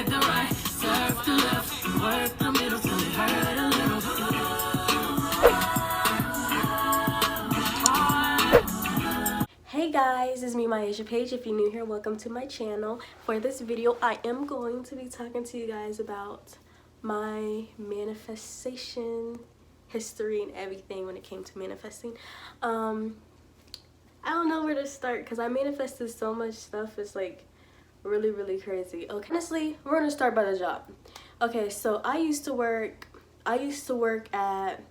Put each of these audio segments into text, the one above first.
the right, serve the left, work the middle till it hurt a little. Hey guys, it's me, Myasha Page. If you're new here, welcome to my channel. For this video, I am going to be talking to you guys about my manifestation history and everything when it came to manifesting. I don't know where to start because I manifested so much stuff. It's like really crazy. Okay, honestly, we're gonna start by the job. Okay, so I used to work at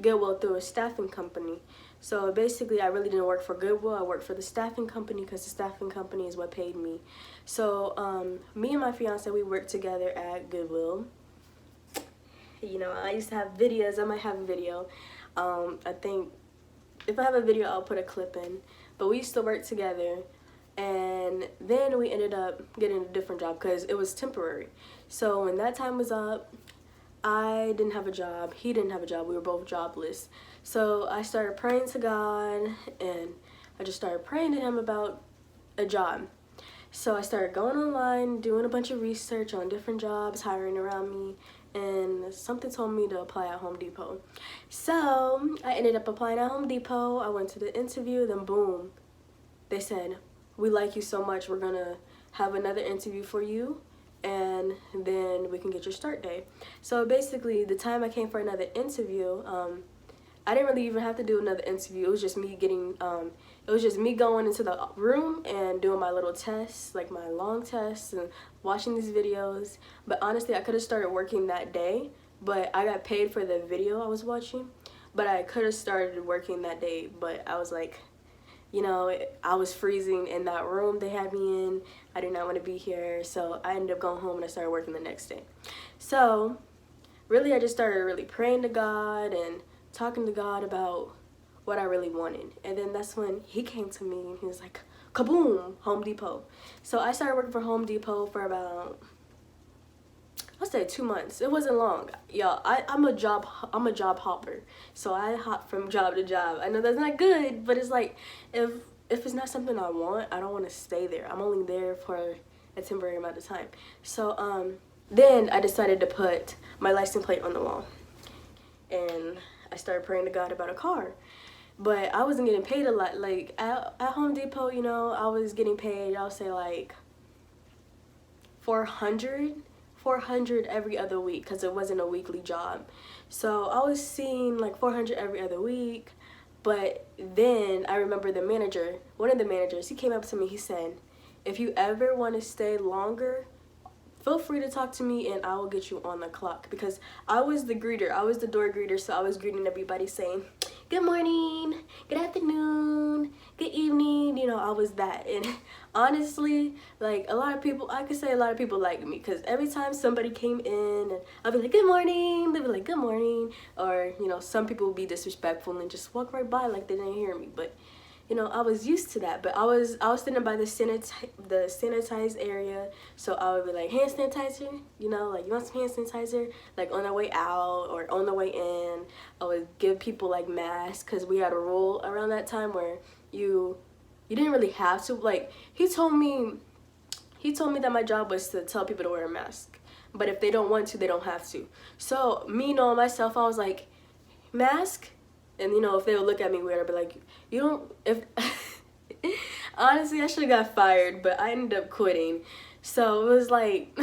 Goodwill through a staffing company. So basically, I really didn't work for Goodwill. I worked for the staffing company because the staffing company is what paid me. So me and my fiance, we worked together at Goodwill. You know, I used to have videos. I might have a video. I think if I have a video, I'll put a clip in. But we used to work together. And then we ended up getting a different job because it was temporary. So when that time was up, I didn't have a job. He didn't have a job. We were both jobless. So I started praying to God, and I just started praying to him about a job. So I started going online, doing a bunch of research on different jobs, hiring around me, and something told me to apply at Home Depot. So I ended up applying at Home Depot. I went to the interview, then boom, they said, "We like you so much, we're gonna have another interview for you, and then we can get your start date." So basically, the time I came for another interview, I didn't really even have to do another interview. It was just me going into the room and doing my little tests, like my long tests, and watching these videos. But honestly, I could have started working that day, but I got paid for the video I was watching. But I could have started working that day, but I was like, you know, I was freezing in that room they had me in. I did not want to be here. So I ended up going home and I started working the next day. So really, I just started really praying to God and talking to God about what I really wanted. And then that's when he came to me and he was like, kaboom, Home Depot. So I started working for Home Depot for about, I'll say 2 months. It wasn't long. Y'all, I'm a job hopper. So I hop from job to job. I know that's not good, but it's like, if it's not something I want, I don't want to stay there. I'm only there for a temporary amount of time. So then I decided to put my license plate on the wall. And I started praying to God about a car. But I wasn't getting paid a lot. Like at Home Depot, you know, I was getting paid, I'll say like 400 every other week because it wasn't a weekly job. So I was seeing like 400 every other week. But then I remember one of the managers, he came up to me, he said, "If you ever want to stay longer, feel free to talk to me and I will get you on the clock." Because I was the greeter, I was the door greeter, so I was greeting everybody saying, "Good morning, good afternoon, good evening," you know, I was that. And honestly, like I could say a lot of people liked me because every time somebody came in and I'd be like, "Good morning," they'd be like, "Good morning," or, you know, some people would be disrespectful and just walk right by like they didn't hear me. But you know, I was used to that. But I was standing by the sanitized area, so I would be like, "Hand sanitizer," you know, like, "You want some hand sanitizer?" Like on the way out or on the way in, I would give people like masks because we had a rule around that time where you didn't really have to. Like he told me that my job was to tell people to wear a mask, but if they don't want to, they don't have to. So me knowing myself, I was like, mask. And, you know, if they would look at me weird, I'd be like, "You don't," honestly, I should have got fired, but I ended up quitting. So it was like,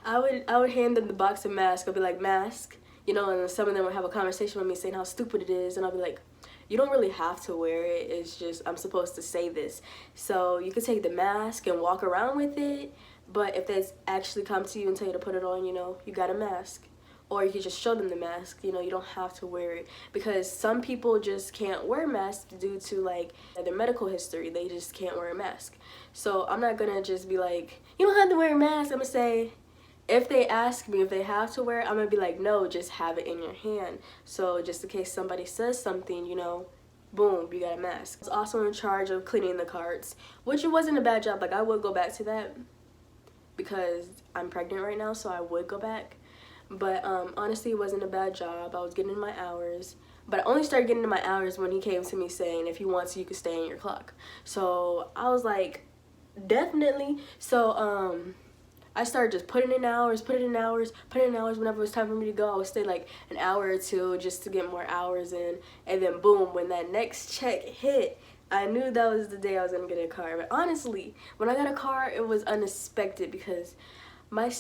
I would hand them the box of masks. I'd be like, "Mask," you know, and then some of them would have a conversation with me saying how stupid it is. And I'll be like, "You don't really have to wear it. It's just, I'm supposed to say this. So you could take the mask and walk around with it. But if they actually come to you and tell you to put it on, you know, you got a mask." Or you can just show them the mask, you know, you don't have to wear it. Because some people just can't wear masks due to like their medical history. They just can't wear a mask. So I'm not gonna just be like, "You don't have to wear a mask." I'm gonna say, if they ask me if they have to wear it, I'm gonna be like, "No, just have it in your hand." So just in case somebody says something, you know, boom, you got a mask. I was also in charge of cleaning the carts, which it wasn't a bad job. Like I would go back to that because I'm pregnant right now, so I would go back. But honestly, it wasn't a bad job. I was getting my hours. But I only started getting to my hours when he came to me saying, "If you want to, you can stay in your clock." So I was like, definitely. So I started just putting in hours whenever it was time for me to go. I would stay like an hour or two just to get more hours in, and then boom, when that next check hit, I knew that was the day I was gonna get a car. But honestly, when I got a car, it was unexpected because my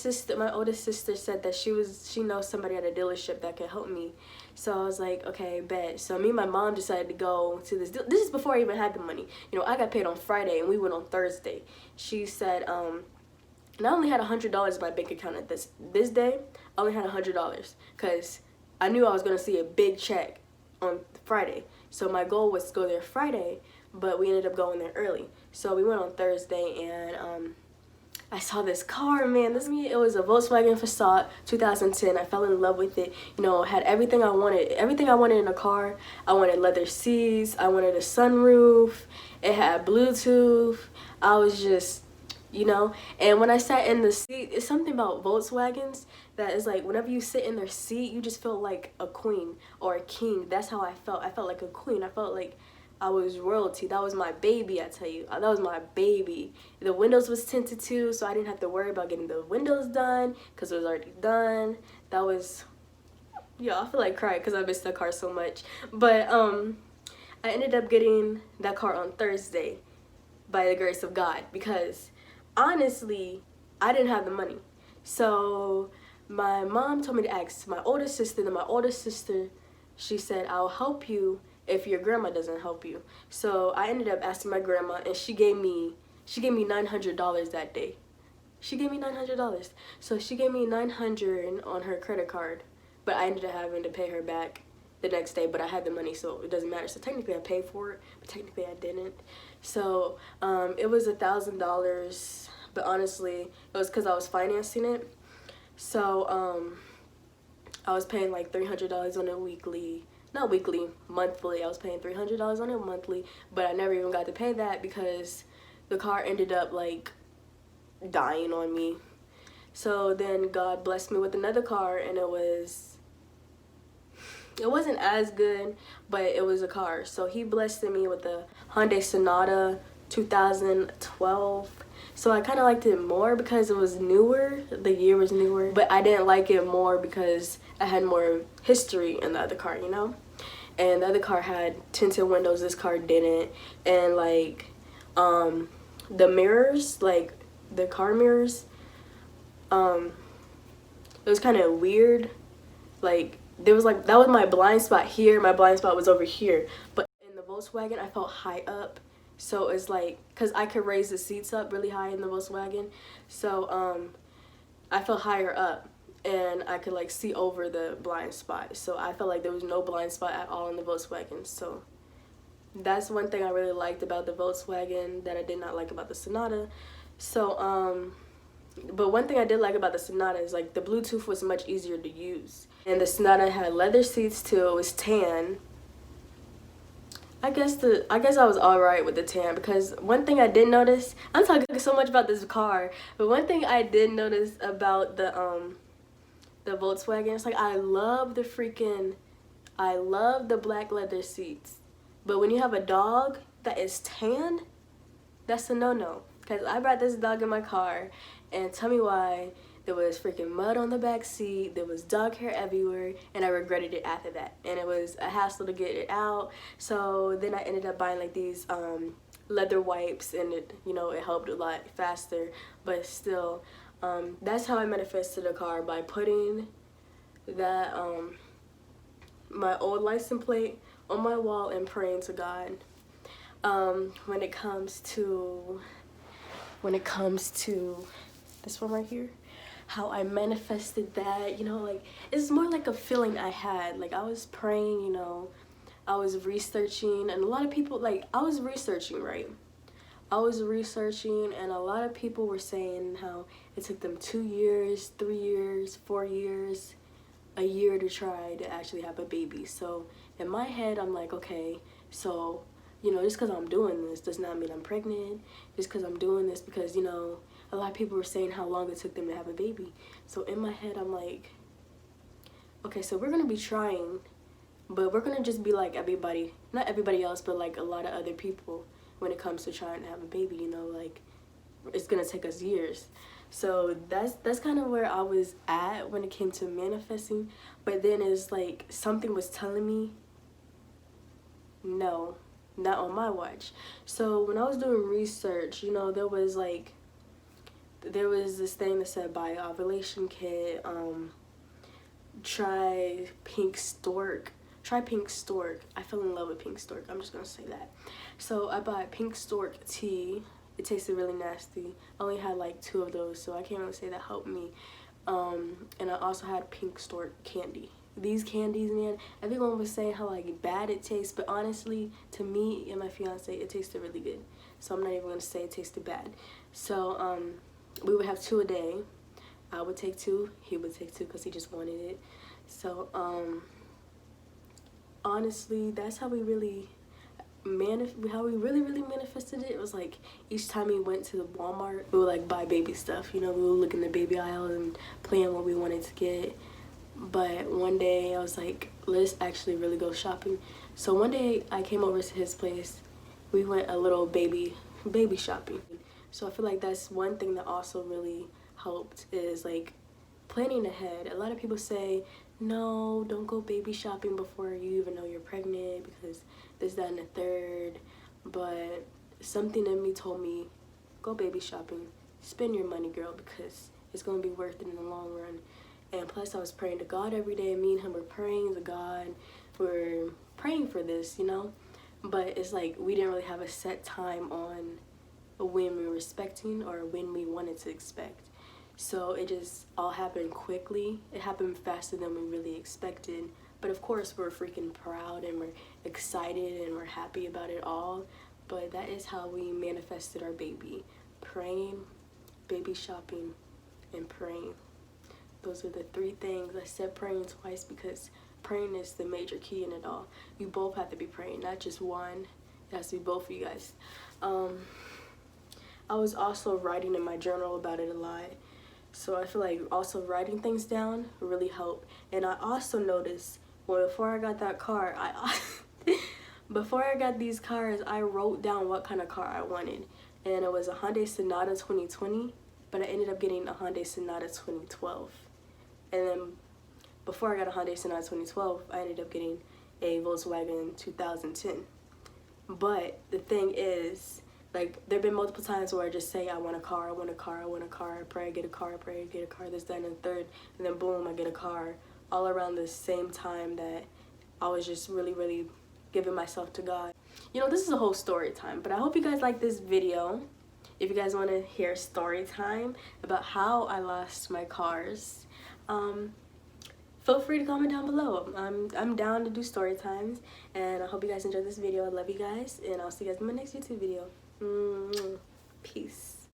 oldest sister said that she knows somebody at a dealership that could help me. So I was like, okay, bet. So me and my mom decided to go to this. This is before I even had the money. You know, I got paid on Friday and we went on Thursday. She said, and I only had $100 in my bank account at this day. I only had $100 because I knew I was gonna see a big check on Friday. So my goal was to go there Friday, but we ended up going there early. So we went on Thursday, and I saw this car, man. It was a Volkswagen Passat 2010. I fell in love with it. You know, had everything I wanted. Everything I wanted in a car. I wanted leather seats. I wanted a sunroof. It had Bluetooth. I was just, you know. And when I sat in the seat, it's something about Volkswagens that is like whenever you sit in their seat, you just feel like a queen or a king. That's how I felt. I felt like a queen. I felt like I was royalty. That was my baby, I tell you. That was my baby. The windows was tinted too, so I didn't have to worry about getting the windows done because it was already done. That was, yeah, I feel like crying because I missed that car so much. But I ended up getting that car on Thursday by the grace of God because honestly, I didn't have the money. So my mom told me to ask my oldest sister, and my oldest sister, she said, I'll help you if your grandma doesn't help you. So I ended up asking my grandma, and she gave me $900 that day. She gave me $900. So she gave me $900 on her credit card, but I ended up having to pay her back the next day, but I had the money, so it doesn't matter. So technically I paid for it, but technically I didn't. So it was $1,000, but honestly it was because I was financing it. So I was paying like $300 on a monthly. I was paying $300 on it monthly, but I never even got to pay that because the car ended up like dying on me. So then God blessed me with another car, and it wasn't as good, but it was a car. So he blessed me with a Hyundai Sonata 2012. So I kind of liked it more because it was newer. The year was newer, but I didn't like it more because I had more history in the other car, you know? And the other car had tinted windows, this car didn't. And like the mirrors, like the car mirrors, it was kind of weird. Like that was my blind spot here, my blind spot was over here. But in the Volkswagen I felt high up. So it's like, because I could raise the seats up really high in the Volkswagen. So I felt higher up and I could like see over the blind spot. So I felt like there was no blind spot at all in the Volkswagen. So that's one thing I really liked about the Volkswagen that I did not like about the Sonata. So but one thing I did like about the Sonata is like the Bluetooth was much easier to use. And the Sonata had leather seats too. It was tan. I guess I was alright with the tan, because one thing I did notice, I'm talking so much about this car, but one thing I did notice about the Volkswagen, it's like I love the black leather seats, but when you have a dog that is tan, that's a no-no. Because I brought this dog in my car, and tell me why. There was freaking mud on the back seat, there was dog hair everywhere, and I regretted it after that. And it was a hassle to get it out. So then I ended up buying like these leather wipes, and it helped a lot faster. But still, that's how I manifested a car, by putting that my old license plate on my wall and praying to God. When it comes to this one right here, how I manifested that, like it's more like a feeling I had. Like I was praying, I was researching, and a lot of people, like I was researching, and a lot of people were saying how it took them 2 years, 3 years, 4 years, a year to try to actually have a baby. So in my head I'm like, okay, so just because I'm doing this does not mean I'm pregnant. Just because I'm doing this, because a lot of people were saying how long it took them to have a baby. So in my head, I'm like, okay, so we're going to be trying, but we're going to just be like everybody, not everybody else, but like a lot of other people when it comes to trying to have a baby, like it's going to take us years. So that's kind of where I was at when it came to manifesting. But then it's like something was telling me, no, not on my watch. So when I was doing research, you know, there was this thing that said buy ovulation kit, try pink stork. Try pink stork. I fell in love with pink stork. I'm just gonna say that. So I bought pink stork tea. It tasted really nasty. I only had like 2 of those, so I can't really say that helped me. And I also had pink stork candy. These candies, man, everyone was saying how like bad it tastes, but honestly, to me and my fiance, it tasted really good. So I'm not even gonna say it tasted bad. So we would have 2 a day. I would take 2, he would take 2 because he just wanted it. So honestly, that's how we really manifested it. It was like each time we went to the Walmart, we would like buy baby stuff. You know, we would look in the baby aisle and plan what we wanted to get. But one day I was like, let's actually really go shopping. So one day I came over to his place. We went a little baby shopping. So I feel like that's one thing that also really helped, is like planning ahead. A lot of people say, no, don't go baby shopping before you even know you're pregnant because this, that, and the third. But something in me told me, go baby shopping. Spend your money, girl, because it's going to be worth it in the long run. And plus, I was praying to God every day. Me and him were praying to God. We're praying for this, you know? But it's like we didn't really have a set time on when we were expecting or when we wanted to expect. So it just all happened quickly. It happened faster than we really expected. But of course, we're freaking proud and we're excited and we're happy about it all. But that is how we manifested our baby. Praying, baby shopping, and praying. Those are the 3 things. I said praying twice because praying is the major key in it all. You both have to be praying, not just one. It has to be both of you guys. I was also writing in my journal about it a lot. So I feel like also writing things down really helped. And I also noticed, well, before I got that car, before I got these cars, I wrote down what kind of car I wanted. And it was a Hyundai Sonata 2020, but I ended up getting a Hyundai Sonata 2012. And then before I got a Hyundai Sonata 2012, I ended up getting a Volkswagen 2010. But the thing is, like, there have been multiple times where I just say, I want a car, I want a car, I want a car, I pray I get a car, I pray I get a car, this, that, and the third, and then boom, I get a car, all around the same time that I was just really, really giving myself to God. You know, this is a whole story time, but I hope you guys like this video. If you guys want to hear story time about how I lost my cars, feel free to comment down below. I'm down to do story times, and I hope you guys enjoyed this video. I love you guys, and I'll see you guys in my next YouTube video. Peace.